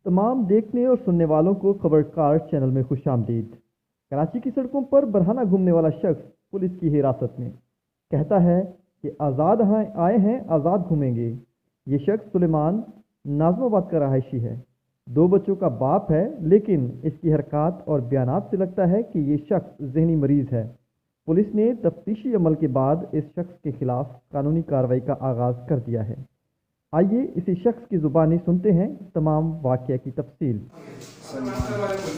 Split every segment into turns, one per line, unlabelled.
तमाम देखने और सुनने वालों को खबरकार चैनल में खुशामदीद। कराची की सड़कों पर बरहाना घूमने वाला शख्स पुलिस की हिरासत में, कहता है कि आज़ाद आए हैं आज़ाद घूमेंगे। ये शख्स सुलेमान नाज़माबाद का रहायशी है, 2 बच्चों का बाप है, लेकिन इसकी हरकत और बयानात से लगता है कि ये शख्स जहनी मरीज़ है। पुलिस ने तफ्तीशी अमल के बाद इस शख्स के खिलाफ कानूनी कार्रवाई का आगाज़ कर दिया है। आइए इसी शख्स की ज़ुबानी सुनते हैं तमाम वाक़या की तफसील।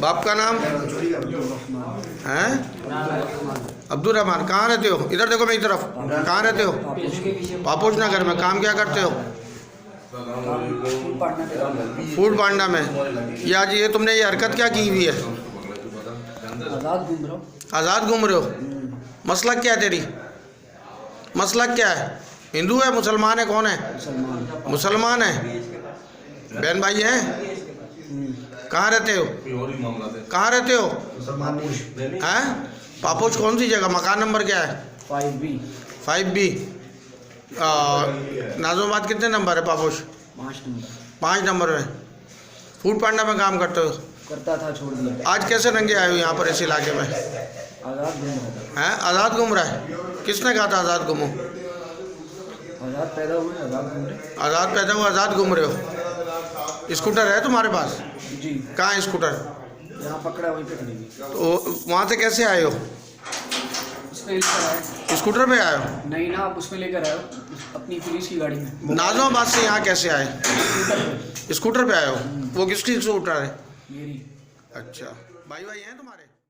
बाप का नाम है अब्दुल रहमान। कहाँ रहते हो? इधर देखो मेरी तरफ। कहाँ रहते हो? पापोश नगर में। काम क्या करते हो? फूड पांडा में। ये आज ये तुमने ये हरकत क्या की हुई है? आज़ाद घूम रहे हो। मसला क्या है तेरी? मसला क्या है? हिंदू है, मुसलमान है, कौन है? मुसलमान है। बहन भाई हैं? कहाँ रहते हो? कहाँ रहते हो? हैं? पापोश कौन सी जगह? मकान नंबर क्या है? 5B। नाज़माबाद कितने नंबर है पापोश? 5 नंबर में। फूड पांडा में काम करते हो?
करता था, छोड़ दिया।
आज कैसे नंगे आए हो यहाँ पर इस इलाके में?
आज़ाद घूम रहा था।
हैं? आज़ाद घूम रहा है? किसने कहा था आज़ाद घूमो?
आज़ाद पैदा हुए, आज़ाद घूम रहे।
आज़ाद पैदा हुआ, आज़ाद घूम रहे हो। स्कूटर है तुम्हारे पास?
जी।
कहाँ है स्कूटर?
यहाँ पकड़ा, वहीं पे खड़ी हुई।
तो वहाँ से कैसे आए हो?
उसमें लेकर आए।
स्कूटर पे आए हो?
नहीं ना, आप उसमें लेकर आए हो, अपनी पुलिस की गाड़ी में।
नाज़माबाद से यहाँ कैसे आए? स्कूटर पे आए हो? वो किसकी स्कूटर है?
मेरी।
अच्छा, भाई भाई हैं तुम्हारे?